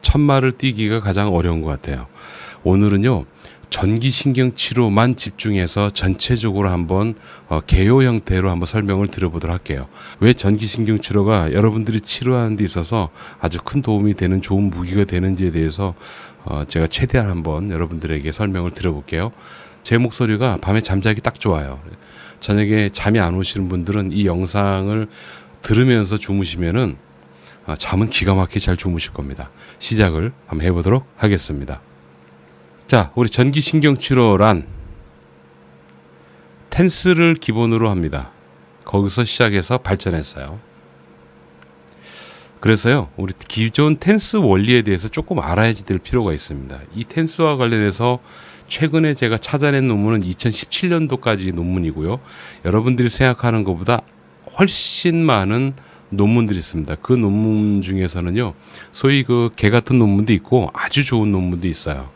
천마를 뛰기가 가장 어려운 것 같아요. 오늘은요, 전기신경치료만 집중해서 전체적으로 한번 개요 형태로 한번 설명을 드려보도록 할게요. 왜 전기신경치료가 여러분들이 치료하는 데 있어서 아주 큰 도움이 되는 좋은 무기가 되는지에 대해서 제가 최대한 한번 여러분들에게 설명을 드려볼게요. 제 목소리가 밤에 잠자기 딱 좋아요. 저녁에 잠이 안 오시는 분들은 이 영상을 들으면서 주무시면은 잠은 기가 막히게 잘 주무실 겁니다. 시작을 한번 해보도록 하겠습니다. 자, 우리 전기신경치료란 텐스를 기본으로 합니다. 거기서 시작해서 발전했어요. 그래서요, 우리 기존 텐스 원리에 대해서 조금 알아야 될 필요가 있습니다. 이 텐스와 관련해서 최근에 제가 찾아낸 논문은 2017년도까지 논문이고요. 여러분들이 생각하는 것보다 훨씬 많은 논문들이 있습니다. 그 논문 중에서는요, 소위 그 개 같은 논문도 있고 아주 좋은 논문도 있어요.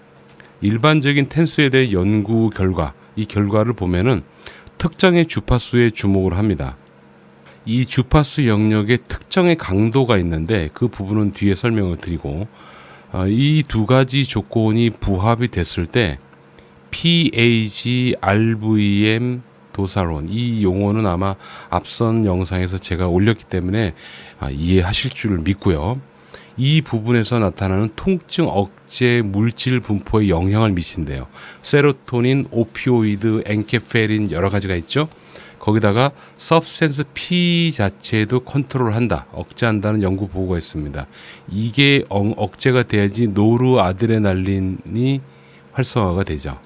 일반적인 텐스에 대한 연구 결과, 이 결과를 보면은 특정의 주파수에 주목을 합니다. 이 주파수 영역에 특정의 강도가 있는데 그 부분은 뒤에 설명을 드리고, 이 두 가지 조건이 부합이 됐을 때 PAG, RVM, 도사론, 이 용어는 아마 앞선 영상에서 제가 올렸기 때문에 이해하실 줄 믿고요. 이 부분에서 나타나는 통증 억제 물질 분포에 영향을 미친대요. 세로토닌, 오피오이드, 엔케페린 여러 가지가 있죠. 거기다가 substance P 자체도 컨트롤한다, 억제한다는 연구 보고가 있습니다. 이게 억제가 돼야지 노르아드레날린이 활성화가 되죠.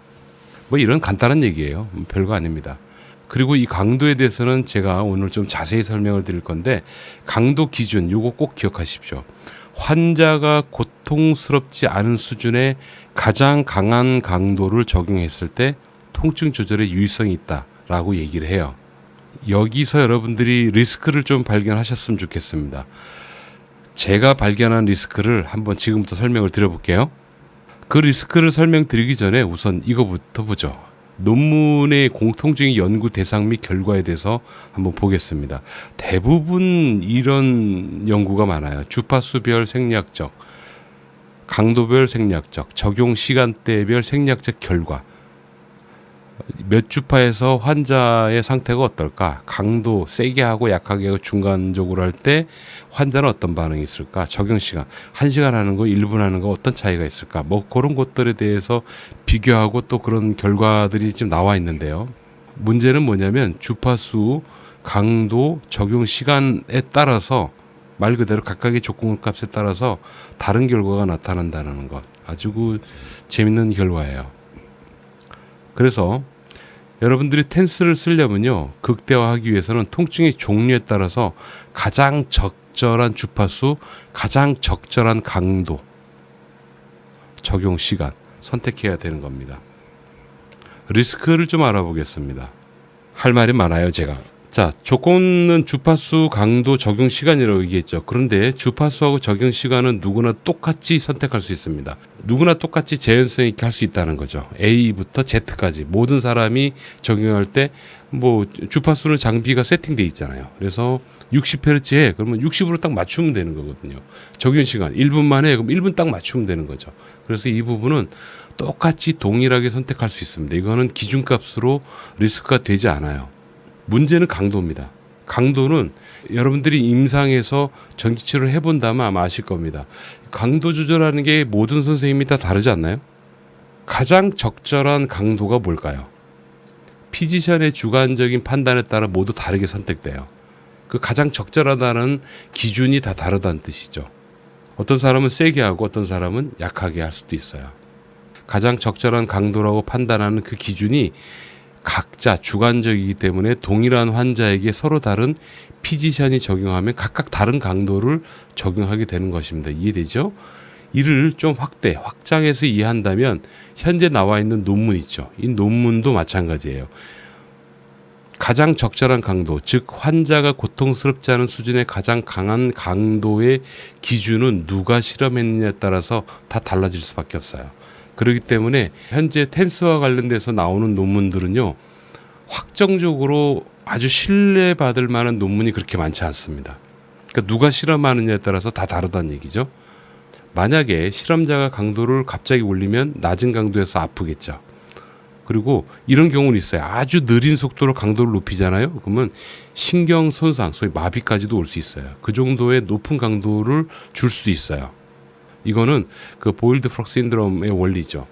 뭐 이런 간단한 얘기예요. 별거 아닙니다. 그리고 이 강도에 대해서는 제가 오늘 좀 자세히 설명을 드릴 건데, 강도 기준 요거 꼭 기억하십시오. 환자가 고통스럽지 않은 수준의 가장 강한 강도를 적용했을 때 통증 조절에 유의성이 있다라고 얘기를 해요. 여기서 여러분들이 리스크를 좀 발견하셨으면 좋겠습니다. 제가 발견한 리스크를 한번 지금부터 설명을 드려볼게요. 그 리스크를 설명드리기 전에 우선 이거부터 보죠. 논문의 공통적인 연구 대상 및 결과에 대해서 한번 보겠습니다. 대부분 이런 연구가 많아요. 주파수별 생리학적, 강도별 생리학적, 적용 시간대별 생리학적 결과. 몇 주파에서 환자의 상태가 어떨까? 강도 세게 하고 약하게 하고 중간적으로 할 때 환자는 어떤 반응이 있을까? 적용 시간, 1시간 하는 거, 1분 하는 거 어떤 차이가 있을까? 뭐 그런 것들에 대해서 비교하고 또 그런 결과들이 지금 나와 있는데요. 문제는 뭐냐면 주파수, 강도, 적용 시간에 따라서 말 그대로 각각의 조건값에 따라서 다른 결과가 나타난다는 것. 아주 재밌는 결과예요. 그래서 여러분들이 텐스를 쓰려면요, 극대화하기 위해서는 통증의 종류에 따라서 가장 적절한 주파수, 가장 적절한 강도, 적용 시간 선택해야 되는 겁니다. 리스크를 좀 알아보겠습니다. 할 말이 많아요, 제가. 자, 조건은 주파수, 강도, 적용 시간이라고 얘기했죠. 그런데 주파수하고 적용 시간은 누구나 똑같이 선택할 수 있습니다. 누구나 똑같이 재현성 있게 할 수 있다는 거죠. A부터 Z까지 모든 사람이 적용할 때 뭐 주파수는 장비가 세팅돼 있잖아요. 그래서 60Hz에 그러면 60으로 딱 맞추면 되는 거거든요. 적용 시간 1분 만에 그럼 1분 딱 맞추면 되는 거죠. 그래서 이 부분은 똑같이 동일하게 선택할 수 있습니다. 이거는 기준값으로 리스크가 되지 않아요. 문제는 강도입니다. 강도는 여러분들이 임상에서 전기치료를 해본다면 아마 아실 겁니다. 강도 조절하는 게 모든 선생님이 다 다르지 않나요? 가장 적절한 강도가 뭘까요? 피지션의 주관적인 판단에 따라 모두 다르게 선택돼요. 그 가장 적절하다는 기준이 다 다르다는 뜻이죠. 어떤 사람은 세게 하고 어떤 사람은 약하게 할 수도 있어요. 가장 적절한 강도라고 판단하는 그 기준이 각자 주관적이기 때문에 동일한 환자에게 서로 다른 피지션이 적용하면 각각 다른 강도를 적용하게 되는 것입니다. 이해되죠? 이를 좀 확장해서 이해한다면 현재 나와 있는 논문 있죠. 이 논문도 마찬가지예요. 가장 적절한 강도, 즉 환자가 고통스럽지 않은 수준의 가장 강한 강도의 기준은 누가 실험했느냐에 따라서 다 달라질 수밖에 없어요. 그렇기 때문에 현재 텐스와 관련돼서 나오는 논문들은요, 확정적으로 아주 신뢰받을 만한 논문이 그렇게 많지 않습니다. 그러니까 누가 실험하느냐에 따라서 다 다르다는 얘기죠. 만약에 실험자가 강도를 갑자기 올리면 낮은 강도에서 아프겠죠. 그리고 이런 경우는 있어요. 아주 느린 속도로 강도를 높이잖아요. 그러면 신경 손상, 소위 마비까지도 올 수 있어요. 그 정도의 높은 강도를 줄 수도 있어요. 이거는 그 보일드 프록 신드롬의 원리죠.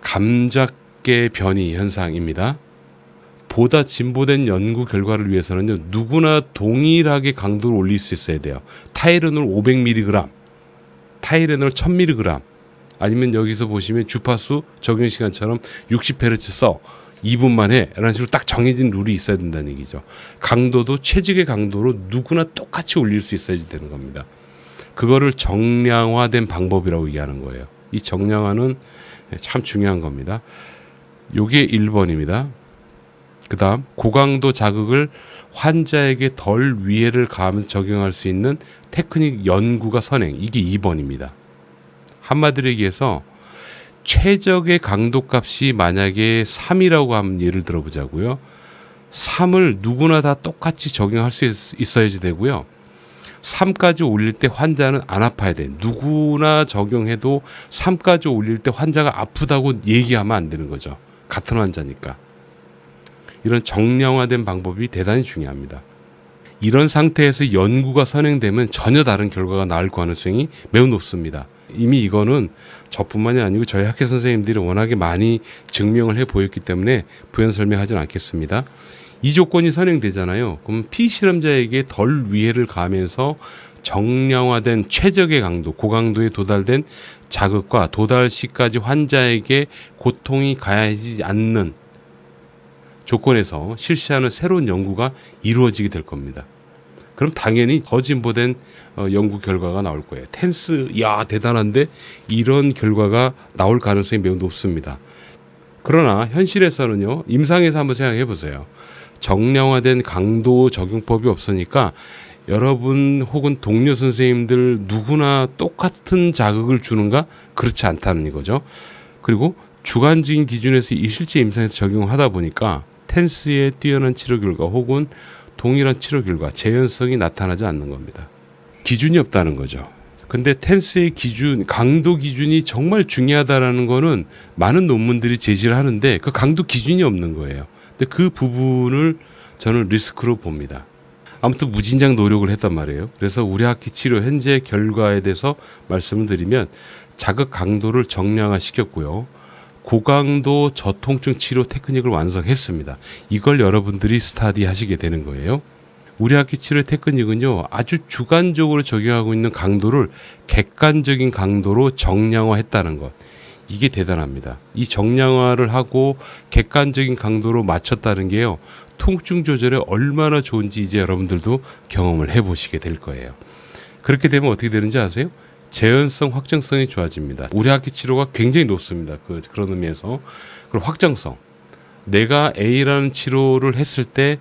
감작계 변이 현상입니다. 보다 진보된 연구 결과를 위해서는요, 누구나 동일하게 강도를 올릴 수 있어야 돼요. 타이레놀 500mg, 타이레놀 1000mg, 아니면 여기서 보시면 주파수 적용 시간처럼 60Hz 써 2분 만에 라는 식으로 딱 정해진 룰이 있어야 된다는 얘기죠. 강도도 최적의 강도로 누구나 똑같이 올릴 수 있어야지 되는 겁니다. 그거를 정량화된 방법이라고 얘기하는 거예요. 이 정량화는 참 중요한 겁니다. 요게 1번입니다. 그 다음 고강도 자극을 환자에게 덜 위해를 가하면 적용할 수 있는 테크닉 연구가 선행, 이게 2번입니다. 한마디로 얘기해서 최적의 강도값이 만약에 3이라고 하면 예를 들어보자고요. 3을 누구나 다 똑같이 적용할 수 있어야지 되고요. 3까지 올릴 때 환자는 안 아파야 돼. 누구나 적용해도 3까지 올릴 때 환자가 아프다고 얘기하면 안 되는 거죠. 같은 환자니까. 이런 정량화된 방법이 대단히 중요합니다. 이런 상태에서 연구가 선행되면 전혀 다른 결과가 나올 가능성이 매우 높습니다. 이미 이거는 저뿐만이 아니고 저희 학회 선생님들이 워낙에 많이 증명을 해 보였기 때문에 부연 설명하지는 않겠습니다. 이 조건이 선행되잖아요. 그럼 피실험자에게 덜 위해를 가하면서 정량화된 최적의 강도, 고강도에 도달된 자극과 도달 시까지 환자에게 고통이 가해지지 않는 조건에서 실시하는 새로운 연구가 이루어지게 될 겁니다. 그럼 당연히 더 진보된 연구 결과가 나올 거예요. 텐스, 야 대단한데 이런 결과가 나올 가능성이 매우 높습니다. 그러나 현실에서는요, 임상에서 한번 생각해 보세요. 정량화된 강도 적용법이 없으니까 여러분 혹은 동료 선생님들 누구나 똑같은 자극을 주는가? 그렇지 않다는 이거죠. 그리고 주관적인 기준에서 이 실제 임상에서 적용하다 보니까 텐스의 뛰어난 치료 결과 혹은 동일한 치료 결과, 재현성이 나타나지 않는 겁니다. 기준이 없다는 거죠. 근데 텐스의 기준, 강도 기준이 정말 중요하다라는 거는 많은 논문들이 제시를 하는데 그 강도 기준이 없는 거예요. 근데 그 부분을 저는 리스크로 봅니다. 아무튼 무진장 노력을 했단 말이에요. 그래서 우리 학회 치료 현재 결과에 대해서 말씀을 드리면 자극 강도를 정량화 시켰고요. 고강도 저통증 치료 테크닉을 완성했습니다. 이걸 여러분들이 스터디 하시게 되는 거예요. 우리 학회 치료 테크닉은요, 아주 주관적으로 적용하고 있는 강도를 객관적인 강도로 정량화했다는 것. 이게 대단합니다. 이 정량화를 하고 객관적인 강도로 맞췄다는 게요, 통증 조절에 얼마나 좋은지 이제 여러분들도 경험을 해보시게 될 거예요. 그렇게 되면 어떻게 되는지 아세요? 재현성, 확정성이 좋아집니다. 우리 학회 치료가 굉장히 높습니다. 그런 의미에서. 그리고 확정성. 내가 A라는 치료를 했을 때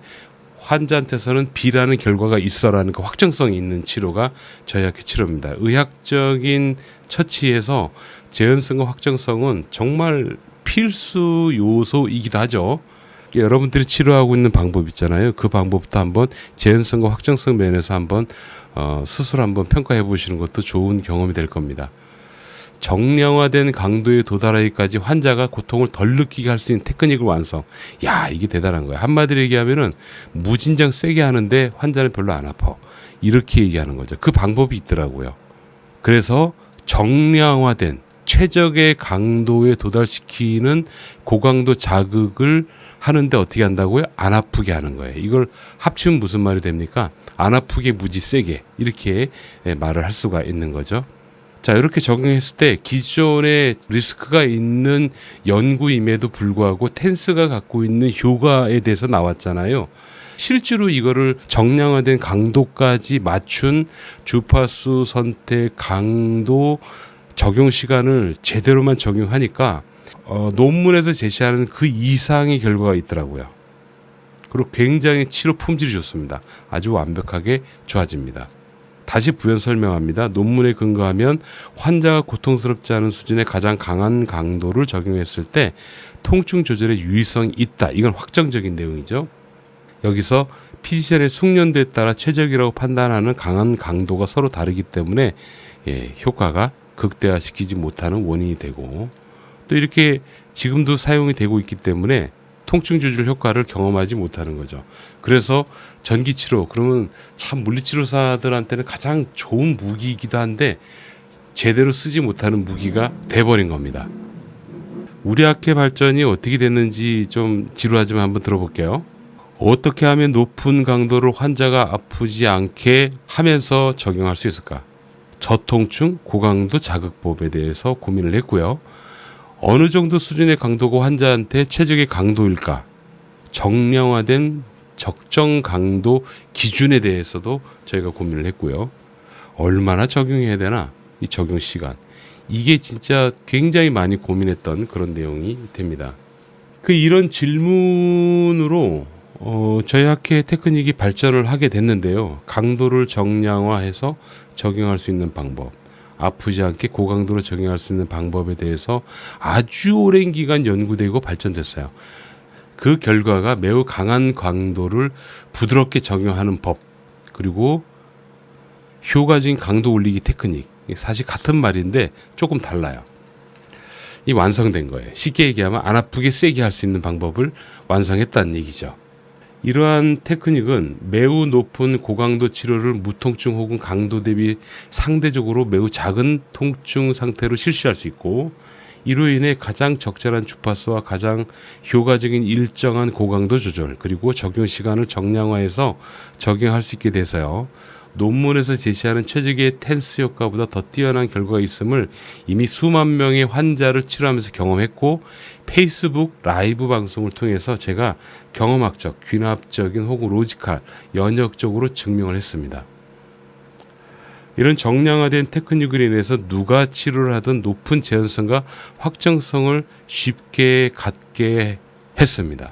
환자한테서는 B라는 결과가 있어라는 그 확정성이 있는 치료가 저희 학회 치료입니다. 의학적인 처치에서 재현성과 확정성은 정말 필수 요소이기도 하죠. 여러분들이 치료하고 있는 방법 있잖아요. 그 방법부터 한번 재현성과 확정성 면에서 한번 스스로 한번 평가해 보시는 것도 좋은 경험이 될 겁니다. 정량화된 강도에 도달하기까지 환자가 고통을 덜 느끼게 할 수 있는 테크닉을 완성. 야, 이게 대단한 거예요. 한마디로 얘기하면은 무진장 세게 하는데 환자는 별로 안 아파. 이렇게 얘기하는 거죠. 그 방법이 있더라고요. 그래서 정량화된 최적의 강도에 도달시키는 고강도 자극을 하는데 어떻게 한다고요? 안 아프게 하는 거예요. 이걸 합치면 무슨 말이 됩니까? 안 아프게 무지 세게, 이렇게 말을 할 수가 있는 거죠. 자, 이렇게 적용했을 때 기존에 리스크가 있는 연구임에도 불구하고 텐스가 갖고 있는 효과에 대해서 나왔잖아요. 실제로 이거를 정량화된 강도까지 맞춘 주파수 선택 강도 적용 시간을 제대로만 적용하니까 논문에서 제시하는 그 이상의 결과가 있더라고요. 그리고 굉장히 치료 품질이 좋습니다. 아주 완벽하게 좋아집니다. 다시 부연 설명합니다. 논문에 근거하면 환자가 고통스럽지 않은 수준의 가장 강한 강도를 적용했을 때 통증 조절에 유의성이 있다. 이건 확정적인 내용이죠. 여기서 피지션의 숙련도에 따라 최적이라고 판단하는 강한 강도가 서로 다르기 때문에 효과가 극대화시키지 못하는 원인이 되고, 또 이렇게 지금도 사용이 되고 있기 때문에 통증 조절 효과를 경험하지 못하는 거죠. 그래서 전기치료, 그러면 참 물리치료사들한테는 가장 좋은 무기이기도 한데 제대로 쓰지 못하는 무기가 돼버린 겁니다. 우리 학회 발전이 어떻게 됐는지 좀 지루하지만 한번 들어볼게요. 어떻게 하면 높은 강도를 환자가 아프지 않게 하면서 적용할 수 있을까? 저통증 고강도 자극법에 대해서 고민을 했고요. 어느 정도 수준의 강도가 환자한테 최적의 강도일까? 정량화된 적정 강도 기준에 대해서도 저희가 고민을 했고요. 얼마나 적용해야 되나? 이 적용 시간. 이게 진짜 굉장히 많이 고민했던 그런 내용이 됩니다. 이런 질문으로 저희 학회 테크닉이 발전을 하게 됐는데요. 강도를 정량화해서 적용할 수 있는 방법, 아프지 않게 고강도로 적용할 수 있는 방법에 대해서 아주 오랜 기간 연구되고 발전됐어요. 그 결과가 매우 강한 강도를 부드럽게 적용하는 법, 그리고 효과적인 강도 올리기 테크닉, 사실 같은 말인데 조금 달라요. 이 완성된 거예요. 쉽게 얘기하면 안 아프게 세게 할 수 있는 방법을 완성했다는 얘기죠. 이러한 테크닉은 매우 높은 고강도 치료를 무통증 혹은 강도 대비 상대적으로 매우 작은 통증 상태로 실시할 수 있고, 이로 인해 가장 적절한 주파수와 가장 효과적인 일정한 고강도 조절, 그리고 적용 시간을 정량화해서 적용할 수 있게 돼서요. 논문에서 제시하는 최적의 텐스 효과보다 더 뛰어난 결과가 있음을 이미 수만 명의 환자를 치료하면서 경험했고, 페이스북 라이브 방송을 통해서 제가 경험학적, 귀납적인 혹은 로지컬, 연역적으로 증명을 했습니다. 이런 정량화된 테크닉으로 인해서 누가 치료를 하든 높은 재현성과 확정성을 쉽게 갖게 했습니다.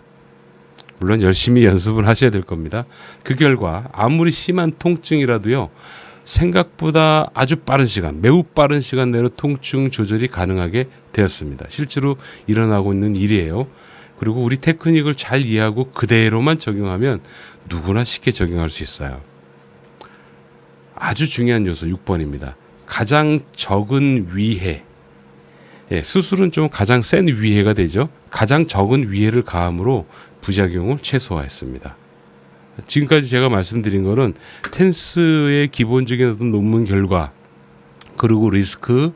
물론 열심히 연습을 하셔야 될 겁니다. 그 결과 아무리 심한 통증이라도요, 생각보다 아주 빠른 시간, 매우 빠른 시간 내로 통증 조절이 가능하게 되었습니다. 실제로 일어나고 있는 일이에요. 그리고 우리 테크닉을 잘 이해하고 그대로만 적용하면 누구나 쉽게 적용할 수 있어요. 아주 중요한 요소 6번입니다. 가장 적은 위해. 수술은 좀 가장 센 위해가 되죠. 가장 적은 위해를 가함으로 부작용을 최소화했습니다. 지금까지 제가 말씀드린 거는 텐스의 기본적인 어떤 논문 결과, 그리고 리스크,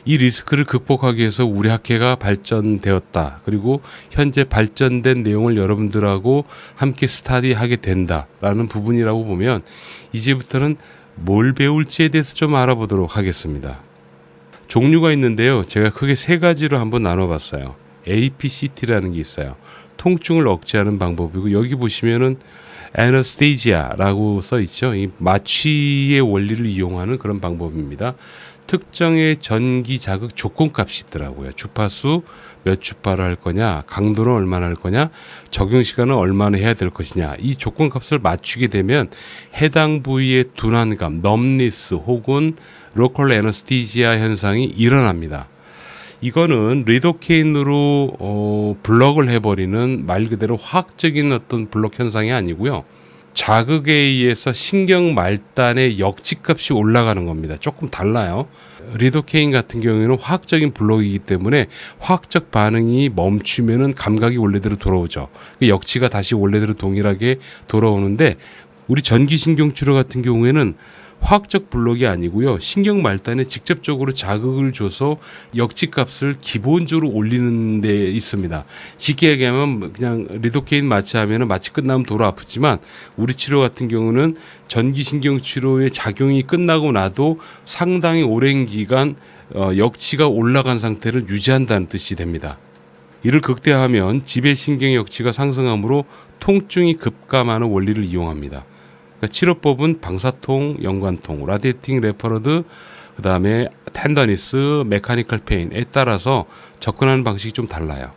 이 리스크를 극복하기 위해서 우리 학회가 발전되었다. 그리고 현재 발전된 내용을 여러분들하고 함께 스터디하게 된다라는 부분이라고 보면, 이제부터는 뭘 배울지에 대해서 좀 알아보도록 하겠습니다. 종류가 있는데요. 제가 크게 세 가지로 한번 나눠봤어요. APCT라는 게 있어요. 통증을 억제하는 방법이고, 여기 보시면은 anesthesia라고 써 있죠. 이 마취의 원리를 이용하는 그런 방법입니다. 특정의 전기 자극 조건값이 있더라고요. 주파수 몇 주파를 할 거냐, 강도는 얼마나 할 거냐, 적용 시간은 얼마나 해야 될 것이냐, 이 조건값을 맞추게 되면 해당 부위의 둔환감, 넘니스 혹은 로컬 애너스티지아 현상이 일어납니다. 이거는 리도케인으로 블럭을 해버리는 말 그대로 화학적인 어떤 블록 현상이 아니고요. 자극에 의해서 신경 말단의 역치값이 올라가는 겁니다. 조금 달라요. 리도케인 같은 경우에는 화학적인 블록이기 때문에 화학적 반응이 멈추면은 감각이 원래대로 돌아오죠. 역치가 다시 원래대로 동일하게 돌아오는데, 우리 전기신경치료 같은 경우에는 화학적 블록이 아니고요. 신경 말단에 직접적으로 자극을 줘서 역치값을 기본적으로 올리는 데 있습니다. 쉽게 얘기하면 그냥 리도케인 마취하면 마취 끝나면 돌아 아프지만, 우리 치료 같은 경우는 전기신경치료의 작용이 끝나고 나도 상당히 오랜 기간 역치가 올라간 상태를 유지한다는 뜻이 됩니다. 이를 극대화하면 지배신경 역치가 상승하므로 통증이 급감하는 원리를 이용합니다. 치료법은 방사통, 연관통, 라디에이팅 레퍼러드, 그 다음에 텐더니스, 메카니컬 페인에 따라서 접근하는 방식이 좀 달라요.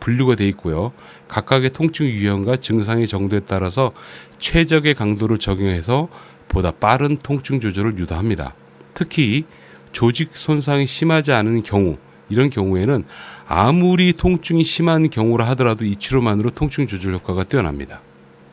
분류가 되어 있고요. 각각의 통증 유형과 증상의 정도에 따라서 최적의 강도를 적용해서 보다 빠른 통증 조절을 유도합니다. 특히 조직 손상이 심하지 않은 경우, 이런 경우에는 아무리 통증이 심한 경우라 하더라도 이 치료만으로 통증 조절 효과가 뛰어납니다.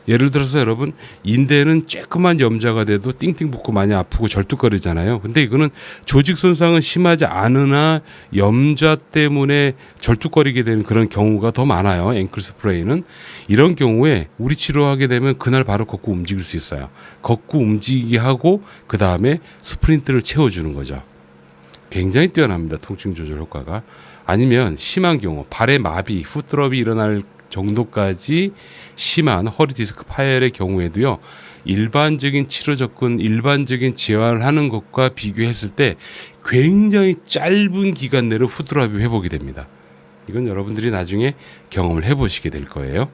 예를 들어서 여러분 인대는 쬐끄만 염자가 돼도 띵띵 붓고 많이 아프고 절뚝거리잖아요. 근데 이거는 조직 손상은 심하지 않으나 염자 때문에 절뚝거리게 되는 그런 경우가 더 많아요. 앵클 스프레이는. 이런 경우에 우리 치료하게 되면 그날 바로 걷고 움직일 수 있어요. 걷고 움직이게 하고 그 다음에 스프린트를 채워주는 거죠. 굉장히 뛰어납니다. 통증 조절 효과가. 아니면 심한 경우 발의 마비, 풋드롭이 일어날 정도까지 심한 허리 디스크 파열의 경우에도요, 일반적인 치료 접근, 일반적인 재활을 하는 것과 비교했을 때 굉장히 짧은 기간 내로 풋드롭이 회복이 됩니다. 이건 여러분들이 나중에 경험을 해보시게 될 거예요.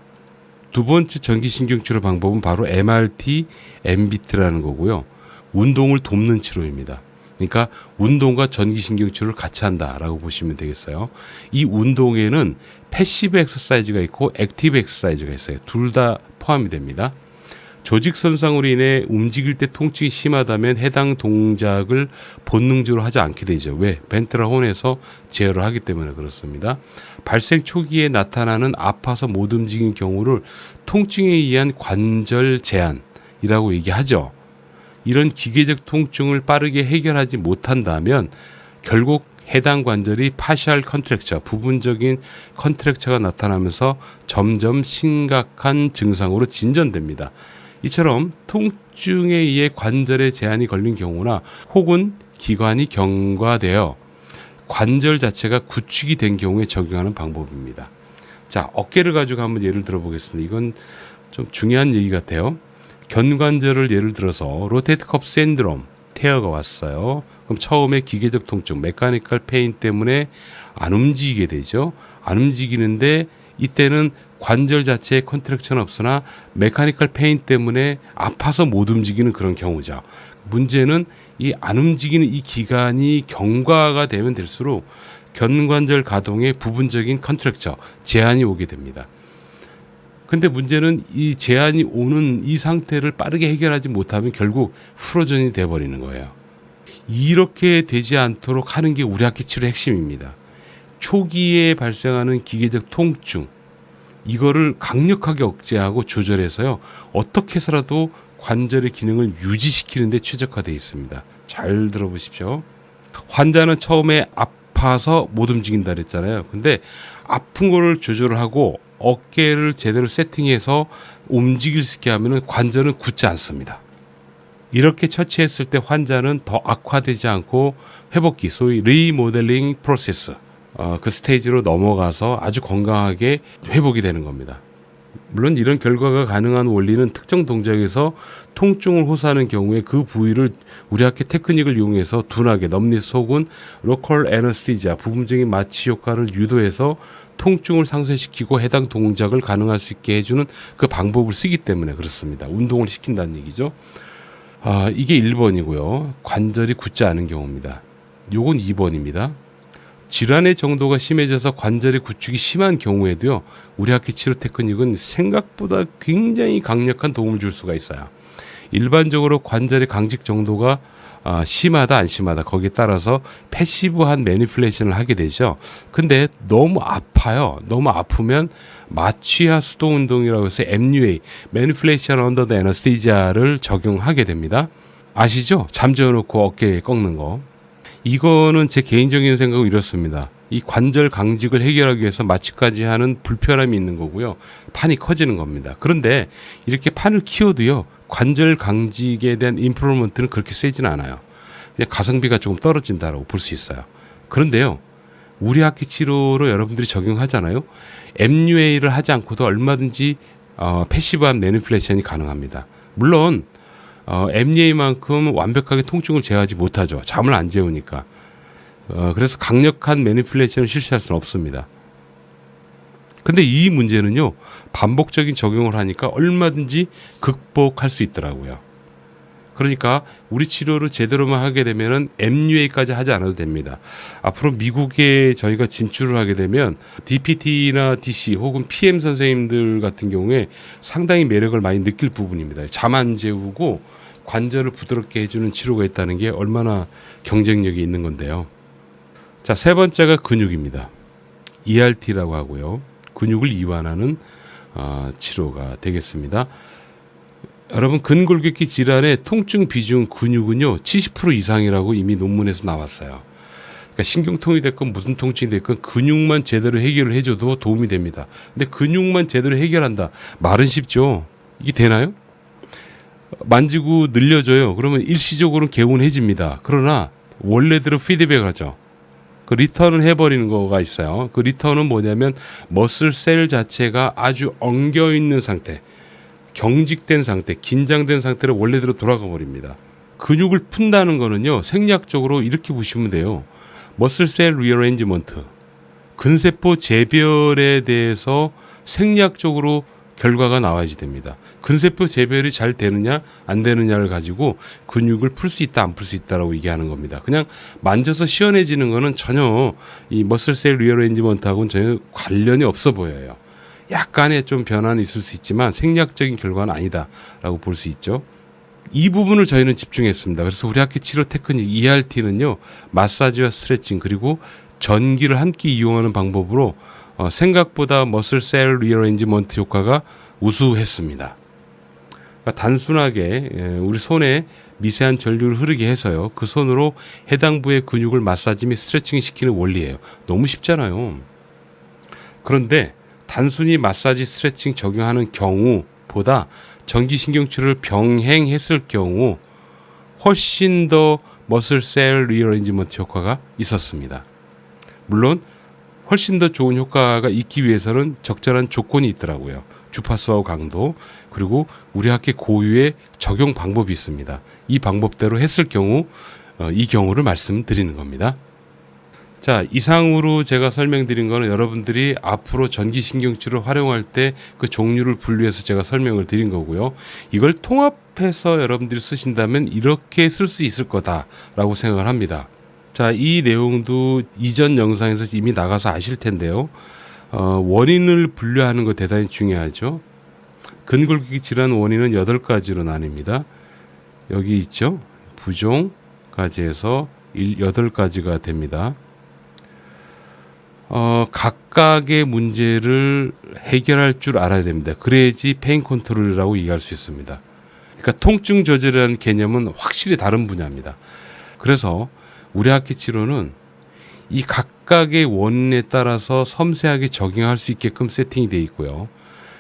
두 번째 전기신경치료 방법은 바로 MRT, MBT라는 거고요. 운동을 돕는 치료입니다. 그러니까 운동과 전기신경치료를 같이 한다라고 보시면 되겠어요. 이 운동에는 패시브 엑서사이즈가 있고 액티브 엑서사이즈가 있어요. 둘 다 포함이 됩니다. 조직 손상으로 인해 움직일 때 통증이 심하다면 해당 동작을 본능적으로 하지 않게 되죠. 왜? 벤트럴 혼에서 제어를 하기 때문에 그렇습니다. 발생 초기에 나타나는 아파서 못 움직인 경우를 통증에 의한 관절 제한이라고 얘기하죠. 이런 기계적 통증을 빠르게 해결하지 못한다면 결국 해당 관절이 파셜 컨트랙처, 부분적인 컨트랙처가 나타나면서 점점 심각한 증상으로 진전됩니다. 이처럼 통증에 의해 관절에 제한이 걸린 경우나 혹은 기관이 경과되어 관절 자체가 구축이 된 경우에 적용하는 방법입니다. 자, 어깨를 가지고 한번 예를 들어보겠습니다. 이건 좀 중요한 얘기 같아요. 견관절을 예를 들어서 로테이트 컵 샌드롬, 테어가 왔어요. 그럼 처음에 기계적 통증, 메카니컬 페인 때문에 안 움직이게 되죠. 안 움직이는데 이때는 관절 자체에 컨트랙션은 없으나 메카니컬 페인 때문에 아파서 못 움직이는 그런 경우죠. 문제는 이 안 움직이는 이 기간이 경과가 되면 될수록 견관절 가동에 부분적인 컨트랙처, 제한이 오게 됩니다. 근데 문제는 이 제한이 오는 이 상태를 빠르게 해결하지 못하면 결국 프로전이 돼버리는 거예요. 이렇게 되지 않도록 하는 게 우리 학기 치료의 핵심입니다. 초기에 발생하는 기계적 통증, 이거를 강력하게 억제하고 조절해서요, 어떻게 해서라도 관절의 기능을 유지시키는 데 최적화되어 있습니다. 잘 들어보십시오. 환자는 처음에 아파서 못 움직인다 그랬잖아요. 근데 아픈 거를 조절을 하고 어깨를 제대로 세팅해서 움직일 수 있게 하면 관절은 굳지 않습니다. 이렇게 처치했을 때 환자는 더 악화되지 않고 회복기, 소위 리모델링 프로세스, 그 스테이지로 넘어가서 아주 건강하게 회복이 되는 겁니다. 물론 이런 결과가 가능한 원리는 특정 동작에서 통증을 호소하는 경우에 그 부위를 우리 학회 테크닉을 이용해서 둔하게 넘니스 혹은 로컬 애너스티지아, 부분적인 마취 효과를 유도해서 통증을 상쇄시키고 해당 동작을 가능할 수 있게 해주는 그 방법을 쓰기 때문에 그렇습니다. 운동을 시킨다는 얘기죠. 이게 1번이고요. 관절이 굳지 않은 경우입니다. 요건 2번입니다. 질환의 정도가 심해져서 관절의 구축이 심한 경우에도요, 우리 학회 치료 테크닉은 생각보다 굉장히 강력한 도움을 줄 수가 있어요. 일반적으로 관절의 강직 정도가 심하다 안 심하다 거기에 따라서 패시브한 매니플레이션을 하게 되죠. 근데 너무 아파요. 너무 아프면 마취하 수동 운동이라고 해서 MUA, 매니플레이션 언더 더 애너스티지아를 적용하게 됩니다. 아시죠? 잠재워 놓고 어깨에 꺾는 거. 이거는 제 개인적인 생각은 이렇습니다. 이 관절 강직을 해결하기 위해서 마취까지 하는 불편함이 있는 거고요. 판이 커지는 겁니다. 그런데 이렇게 판을 키워도요, 관절 강직에 대한 임프루먼트는 그렇게 세진 않아요. 그냥 가성비가 조금 떨어진다라고 볼 수 있어요. 그런데요, 우리 학회 치료로 여러분들이 적용하잖아요. MUA를 하지 않고도 얼마든지 패시브한 매니플레이션이 가능합니다. 물론 MUA만큼 완벽하게 통증을 제어하지 못하죠. 잠을 안 재우니까. 그래서 강력한 매니플레이션을 실시할 수는 없습니다. 근데 이 문제는요, 반복적인 적용을 하니까 얼마든지 극복할 수 있더라고요. 그러니까 우리 치료를 제대로만 하게 되면은 MUA까지 하지 않아도 됩니다. 앞으로 미국에 저희가 진출을 하게 되면 DPT나 DC 혹은 PM 선생님들 같은 경우에 상당히 매력을 많이 느낄 부분입니다. 잠 안 재우고 관절을 부드럽게 해주는 치료가 있다는 게 얼마나 경쟁력이 있는 건데요. 자, 세 번째가 근육입니다. ERT라고 하고요. 근육을 이완하는 치료가 되겠습니다. 여러분 근골격계 질환의 통증 비중 근육은요 70% 이상이라고 이미 논문에서 나왔어요. 그러니까 신경통이 됐건 무슨 통증이 됐건 근육만 제대로 해결을 해줘도 도움이 됩니다. 근데 근육만 제대로 해결한다. 말은 쉽죠. 이게 되나요? 만지고 늘려줘요. 그러면 일시적으로는 개운해집니다. 그러나 원래대로 피드백하죠. 그 리턴을 해버리는 거가 있어요. 그 리턴은 뭐냐면 머슬 셀 자체가 아주 엉겨 있는 상태, 경직된 상태, 긴장된 상태로 원래대로 돌아가 버립니다. 근육을 푼다는 거는요 생리학적으로 이렇게 보시면 돼요. 머슬 셀 리어레인지먼트, 근세포 재별에 대해서 생리학적으로 결과가 나와야지 됩니다. 근세포 재별이 잘 되느냐 안 되느냐를 가지고 근육을 풀 수 있다 안 풀 수 있다라고 얘기하는 겁니다. 그냥 만져서 시원해지는 거는 전혀 이 머슬 셀 리어레인지먼트하고는 전혀 관련이 없어 보여요. 약간의 좀 변화는 있을 수 있지만 생리학적인 결과는 아니다라고 볼 수 있죠. 이 부분을 저희는 집중했습니다. 그래서 우리 학회 치료 테크닉 ERT는요 마사지와 스트레칭 그리고 전기를 함께 이용하는 방법으로 생각보다 머슬 셀 리어레인지먼트 효과가 우수했습니다. 그러니까 단순하게 우리 손에 미세한 전류를 흐르게 해서요 그 손으로 해당 부의 근육을 마사지 및 스트레칭 시키는 원리예요. 너무 쉽잖아요. 그런데 단순히 마사지 스트레칭 적용하는 경우보다 전기신경치료를 병행했을 경우 훨씬 더 머슬 셀 리어레인지먼트 효과가 있었습니다. 물론 훨씬 더 좋은 효과가 있기 위해서는 적절한 조건이 있더라고요. 주파수와 강도 그리고 우리 학회 고유의 적용 방법이 있습니다. 이 방법대로 했을 경우 이 경우를 말씀드리는 겁니다. 자, 이상으로 제가 설명드린 거는 여러분들이 앞으로 전기신경치료를 활용할 때 그 종류를 분류해서 제가 설명을 드린 거고요. 이걸 통합해서 여러분들이 쓰신다면 이렇게 쓸 수 있을 거다라고 생각을 합니다. 자, 이 내용도 이전 영상에서 이미 나가서 아실 텐데요. 원인을 분류하는 거 대단히 중요하죠. 근골격계 질환 원인은 8가지로 나뉩니다. 여기 있죠. 부종까지 해서 8가지가 됩니다. 각각의 문제를 해결할 줄 알아야 됩니다. 그래야지 페인 컨트롤이라고 얘기할 수 있습니다. 그러니까 통증 조절이라는 개념은 확실히 다른 분야입니다. 그래서 우리 학회 치료는 이 각각의 원인에 따라서 섬세하게 적용할 수 있게끔 세팅이 되어 있고요.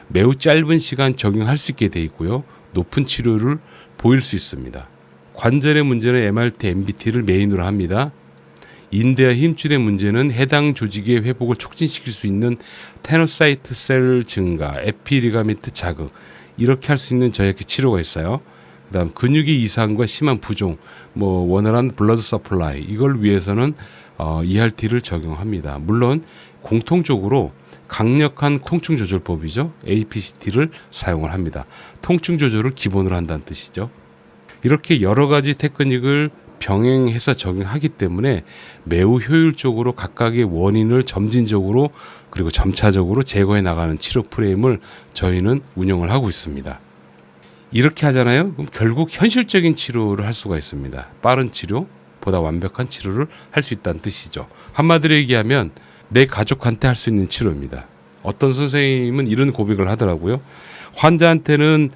매우 짧은 시간 적용할 수 있게 되어 있고요. 높은 치료를 보일 수 있습니다. 관절의 문제는 MRT, MBT를 메인으로 합니다. 인대와 힘줄의 문제는 해당 조직의 회복을 촉진시킬 수 있는 테노사이트 셀 증가, 에피리가멘트 자극 이렇게 할 수 있는 저희 치료가 있어요. 그다음 근육의 이상과 심한 부종, 원활한 블러드 서플라이 이걸 위해서는 ERT를 적용합니다. 물론 공통적으로 강력한 통증 조절법이죠. APCT를 사용을 합니다. 통증 조절을 기본으로 한다는 뜻이죠. 이렇게 여러 가지 테크닉을 병행해서 적용하기 때문에 매우 효율적으로 각각의 원인을 점진적으로 그리고 점차적으로 제거해 나가는 치료 프레임을 저희는 운영을 하고 있습니다. 이렇게 하잖아요. 그럼 결국 현실적인 치료를 할 수가 있습니다. 빠른 치료, 보다 완벽한 치료를 할 수 있다는 뜻이죠. 한마디로 얘기하면 내 가족한테 할 수 있는 치료입니다. 어떤 선생님은 이런 고백을 하더라고요. 환자한테는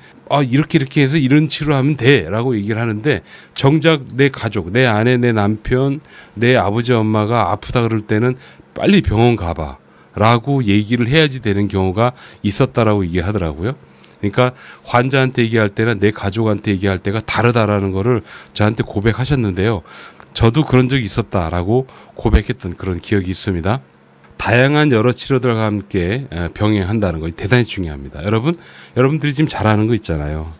이렇게 해서 이런 치료하면 돼라고 얘기를 하는데 정작 내 가족, 내 아내, 내 남편, 내 아버지 엄마가 아프다 그럴 때는 빨리 병원 가봐 라고 얘기를 해야지 되는 경우가 있었다라고 얘기하더라고요. 그러니까 환자한테 얘기할 때나 내 가족한테 얘기할 때가 다르다라는 거를 저한테 고백하셨는데요. 저도 그런 적이 있었다라고 고백했던 그런 기억이 있습니다. 다양한 여러 치료들과 함께 병행한다는 거 대단히 중요합니다. 여러분들이 지금 잘하는 거 있잖아요.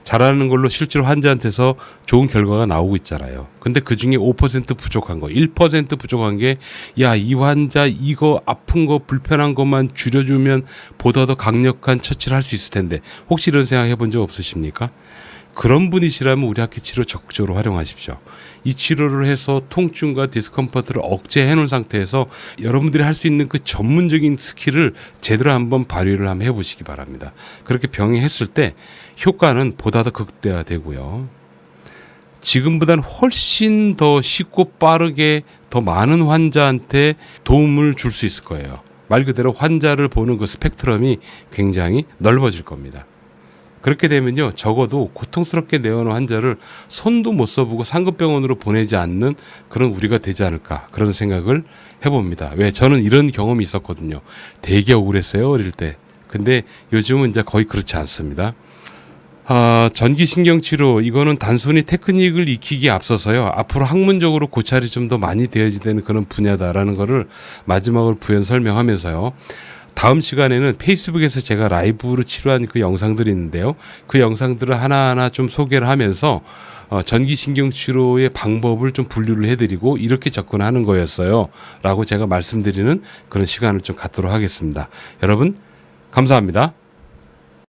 잘하는 걸로 실제로 환자한테서 좋은 결과가 나오고 있잖아요. 근데 그중에 5% 부족한 거, 1% 부족한 게 이 환자 이거 아픈 거 불편한 것만 줄여주면 보다 더 강력한 처치를 할 수 있을 텐데 혹시 이런 생각 해본 적 없으십니까? 그런 분이시라면 우리 학회 치료 적극적으로 활용하십시오. 이 치료를 해서 통증과 디스컴포트를 억제해 놓은 상태에서 여러분들이 할 수 있는 그 전문적인 스킬을 제대로 한번 발휘를 한번 해보시기 바랍니다. 그렇게 병행했을 때 효과는 보다 더 극대화되고요. 지금보다는 훨씬 더 쉽고 빠르게 더 많은 환자한테 도움을 줄 수 있을 거예요. 말 그대로 환자를 보는 그 스펙트럼이 굉장히 넓어질 겁니다. 그렇게 되면요, 적어도 고통스럽게 내어놓은 환자를 손도 못 써보고 상급병원으로 보내지 않는 그런 우리가 되지 않을까, 그런 생각을 해봅니다. 왜? 저는 이런 경험이 있었거든요. 되게 억울했어요, 어릴 때. 근데 요즘은 이제 거의 그렇지 않습니다. 전기신경치료, 이거는 단순히 테크닉을 익히기에 앞서서요, 앞으로 학문적으로 고찰이 좀 더 많이 되어야 되는 그런 분야다라는 거를 마지막으로 부연 설명하면서요, 다음 시간에는 페이스북에서 제가 라이브로 치료한 그 영상들이 있는데요, 그 영상들을 하나하나 좀 소개를 하면서 전기신경치료의 방법을 좀 분류를 해드리고 이렇게 접근하는 거였어요 라고 제가 말씀드리는 그런 시간을 좀 갖도록 하겠습니다. 여러분 감사합니다.